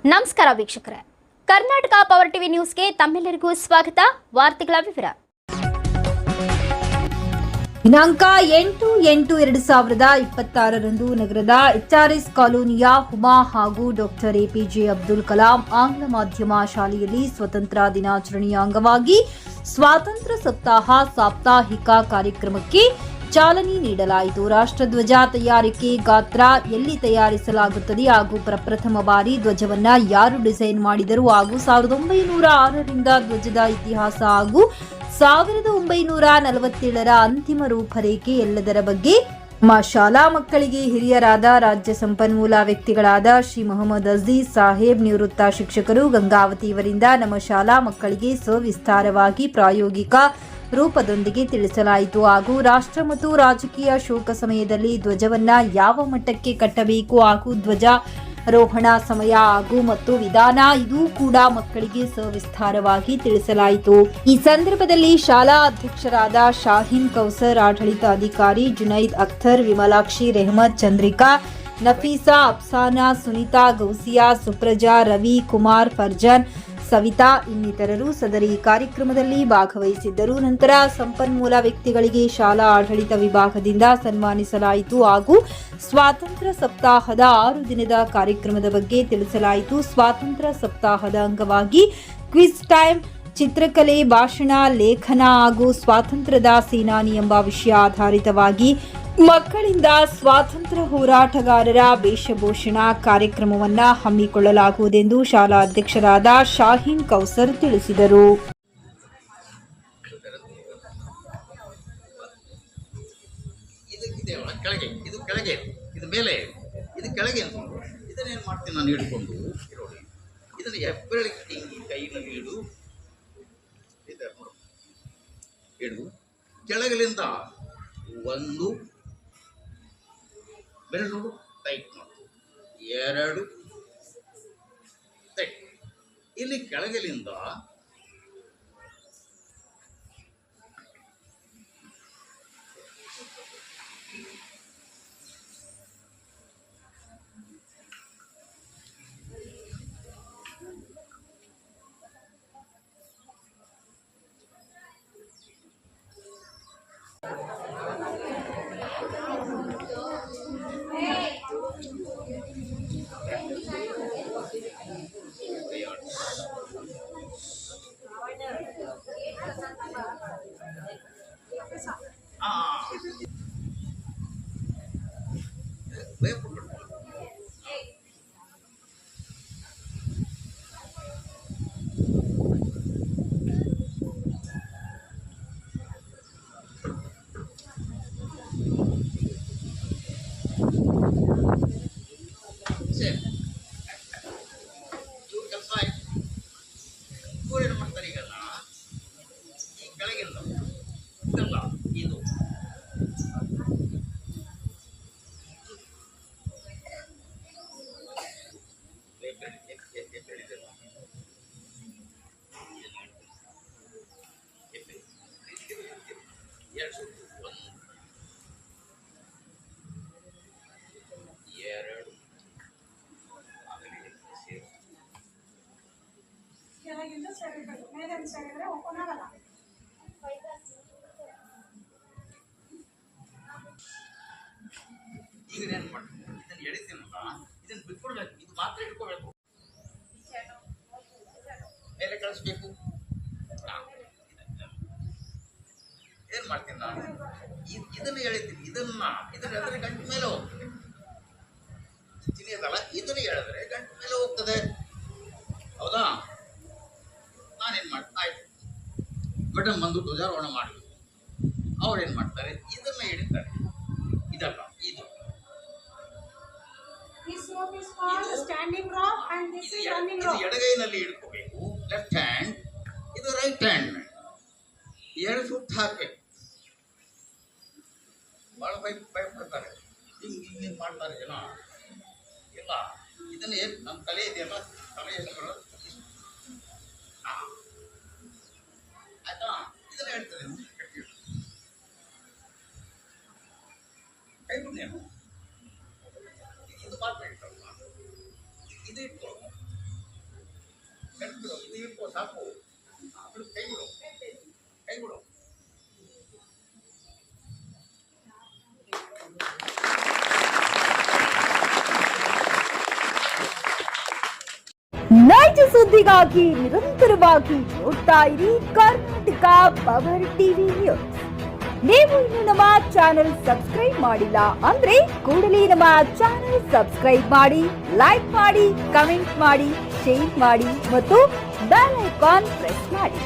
ನಮಸ್ಕಾರ ವೀಕ್ಷಕರೇ, Karnataka power TV ನ್ಯೂಸ್ಗೆ ತಮ್ಮೆಲ್ಲರಿಗೂ ಸ್ವಾಗತ. ವಾರ್ತೆಗಳ ವಿವರ. ದಿನಾಂಕ 8/8/2026ರಂದು ನಗರದ HRS ಕಾಲೋನಿಯ ಹುಮಾ ಹಾಗೂ ಡಾಕ್ಟರ್ APJ ಅಬ್ದುಲ್ ಕಲಾಂ ಆಂಗ್ಲ ಮಾಧ್ಯಮ ಶಾಲೆಯಲ್ಲಿ ಸ್ವತಂತ್ರ ದಿನಾಚರಣೆಯ ಅಂಗವಾಗಿ ಸ್ವಾತಂತ್ರ್ಯ ಸಪ್ತಾಹ ಸಾಪ್ತಾಹಿಕ ಕಾರ್ಯಕ್ರಮಕ್ಕೆ ಚಾಲನೆ ನೀಡಲಾಯಿತು. ರಾಷ್ಟ್ರಧ್ವಜ ತಯಾರಿಕೆ, ಗಾತ್ರ, ಎಲ್ಲಿ ತಯಾರಿಸಲಾಗುತ್ತದೆ ಹಾಗೂ ಪ್ರಪ್ರಥಮ ಬಾರಿ ಧ್ವಜವನ್ನ ಯಾರು ಡಿಸೈನ್ ಮಾಡಿದರು ಹಾಗೂ 1906ರಿಂದ ಧ್ವಜದ ಇತಿಹಾಸ ಹಾಗೂ 1947ರ ಅಂತಿಮ ರೂಪರೇಖೆ ಎಲ್ಲದರ ಬಗ್ಗೆ ನಮ್ಮ ಶಾಲಾ ಮಕ್ಕಳಿಗೆ ಹಿರಿಯರಾದ ರಾಜ್ಯ ಸಂಪನ್ಮೂಲ ವ್ಯಕ್ತಿಗಳಾದ ಶ್ರೀ ಮೊಹಮ್ಮದ್ ಅಜೀಜ್ ಸಾಹೇಬ್ ನಿವೃತ್ತ ಶಿಕ್ಷಕರು ಗಂಗಾವತಿ ಇವರಿಂದ ನಮ್ಮ ಶಾಲಾ ಮಕ್ಕಳಿಗೆ ಸವಿಸ್ತಾರವಾಗಿ ಪ್ರಾಯೋಗಿಕ ರೂಪದೊಂದಿಗೆ ತಿಳಿಸಲಾಯಿತು. ಹಾಗೂ ರಾಷ್ಟ್ರ ಮತ್ತು ರಾಜಕೀಯ ಶೋಕ ಸಮಯದಲ್ಲಿ ಧ್ವಜವನ್ನ ಯಾವ ಮಟ್ಟಕ್ಕೆ ಕಟ್ಟಬೇಕು ಹಾಗೂ ಧ್ವಜಾರೋಹಣ ಸಮಯ ಹಾಗೂ ಮತ್ತು ವಿಧಾನ ಇದೂ ಕೂಡ ಮಕ್ಕಳಿಗೆ ಸವಿಸ್ತಾರವಾಗಿ ತಿಳಿಸಲಾಯಿತು. ಈ ಸಂದರ್ಭದಲ್ಲಿ ಶಾಲಾ ಅಧ್ಯಕ್ಷರಾದ ಶಾಹೀನ್ ಕೌಸರ್, ಆಡಳಿತಾಧಿಕಾರಿ ಜುನೈದ್ ಅಖ್ತರ್, ವಿಮಲಾಕ್ಷಿ, ರೆಹಮತ್, ಚಂದ್ರಿಕಾ, ನಫೀಸಾ, ಅಫ್ಸಾನಾ, ಸುನೀತಾ, ಗೌಸಿಯಾ, ಸುಪ್ರಜಾ, ರವಿ, ಕುಮಾರ್, ಫರ್ಜಾನ್, ಸವಿತಾ ಇನ್ನಿತರರು ಸದರಿ ಕಾರ್ಯಕ್ರಮದಲ್ಲಿ ಭಾಗವಹಿಸಿದ್ದರು. ನಂತರ ಸಂಪನ್ಮೂಲ ವ್ಯಕ್ತಿಗಳಿಗೆ ಶಾಲಾ ಆಡಳಿತ ವಿಭಾಗದಿಂದ ಸನ್ಮಾನಿಸಲಾಯಿತು ಹಾಗೂ ಸ್ವಾತಂತ್ರ್ಯ ಸಪ್ತಾಹದ 6 ದಿನದ ಕಾರ್ಯಕ್ರಮದ ಬಗ್ಗೆ ತಿಳಿಸಲಾಯಿತು. ಸ್ವಾತಂತ್ರ್ಯ ಸಪ್ತಾಹದ ಅಂಗವಾಗಿ ಕ್ವಿಜ್ ಟೈಮ್, ಚಿತ್ರಕಲೆ, ಭಾಷಣ, ಲೇಖನ ಹಾಗೂ ಸ್ವಾತಂತ್ರ್ಯದ ಸೇನಾನಿ ಎಂಬ ವಿಷಯ ಆಧಾರಿತವಾಗಿ ಮಕ್ಕಳಿಂದ ಸ್ವಾತಂತ್ರ್ಯ ಹೋರಾಟಗಾರರ ವೇಷಭೂಷಣ ಕಾರ್ಯಕ್ರಮವನ್ನು ಹಮ್ಮಿಕೊಳ್ಳಲಾಗುವುದೆಂದು ಶಾಲಾ ಅಧ್ಯಕ್ಷರಾದ ಶಾಹೀನ್ ಕೌಸರ್ ತಿಳಿಸಿದರು. ಇದನ್ನೇನು ಮಾಡ್ತೀನಿ ನಾನು ಹಿಡ್ಕೊಂಡು ಇದನ್ನು ಹೆಬ್ಬೆರಳಿಗೆ ಕೈನಲ್ಲಿ ಹಿಡಿದು ಕೆಳಗಲಿಂದ ಒಂದು ಬೆರಳು ಟೈಟ್ ಮಾಡಿ, 2 ಟೈಟ್, ಇಲ್ಲಿ ಕೆಳಗಲಿಂದ ಈಗ ಏನು ಮಾಡ್ತೀನಿ, ಇದನ್ನು ಎಳಿತೀನಲ್ಲ, ಇದನ್ನು ಬಿಟ್ಕೊಳ್ಬೇಕು, ಇದು ಮಾತ್ರ ಇಟ್ಕೋಬೇಕು, ಮೇಲೆ ಕಳಿಸ್ಬೇಕು. ಏನ್ ಮಾಡ್ತೀನಿ ನಾನು, ಇದನ್ನು ಎಳಿತೀನಿ, ಇದನ್ನ ಗಂಟು ಮೇಲೆ ಹೋಗ್ತದೆ, ಚಿನಿಯದಲ್ಲ, ಇದನ್ನು ಎಳೆದ್ರೆ ಗಂಟು ಮೇಲೆ ಹೋಗ್ತದೆ, ಹೌದಾ? ನಾನೇನು ಮಾಡ್ತೀನಿ, ಆಯ್ತು ಮೇಡಮ್ ಬಂದು ಧ್ವಜಾರೋಹಣ ಮಾಡಬೇಕು, ಅವ್ರು ಏನು ಮಾಡ್ತಾರೆ, ಇದನ್ನ ಎಳಿತಾರೆ, ಇದಲ್ಲ, ಇದು ಎಡಗೈನಲ್ಲಿ ಇಟ್ಕೋಬೇಕು, ಲೆಫ್ಟ್ ಹ್ಯಾಂಡ್, ಇದು ರೈಟ್ ಹ್ಯಾಂಡ್, 2 ಸುತ್ತು ಹಾಕ್ಬೇಕು. ಭಾಳ ಭಯಪಡ್ತಾರೆ, ಹಿಂಗೆ ಮಾಡ್ತಾರೆ ಜನ. ಇಲ್ಲ, ಇದನ್ನೇ ನಮ್ಮ ತಲೆ ಇದೆಯಲ್ಲ, ತಲೆ ಆಯ್ತಾ, ಇದನ್ನ ಹೇಳ್ತಾರೆ. ಕಟ್ಬಿಡು, ಇದು ಇಟ್ಕೋ ಸಾಕು. ಬಿಡು, ಕೈ ಬಿಡು, ಕೈ ಬಿಡು. ನೈಜ ಸುದ್ದಿಗಾಗಿ ನಿರಂತರವಾಗಿ ನೋಡ್ತಾ ಇರಿ ಕರ್ನಾಟಕ ಪವರ್ ಟಿವಿ ನ್ಯೂಸ್. ನೀವು ಇನ್ನು ನಮ್ಮ ಚಾನೆಲ್ ಸಬ್ಸ್ಕ್ರೈಬ್ ಮಾಡಿಲ್ಲ ಅಂದ್ರೆ ಕೂಡಲೇ ನಮ್ಮ ಚಾನೆಲ್ ಸಬ್ಸ್ಕ್ರೈಬ್ ಮಾಡಿ, ಲೈಕ್ ಮಾಡಿ, ಕಮೆಂಟ್ ಮಾಡಿ, ಶೇರ್ ಮಾಡಿ ಮತ್ತು ಬೆಲ್ ಐಕಾನ್ ಪ್ರೆಸ್ ಮಾಡಿ.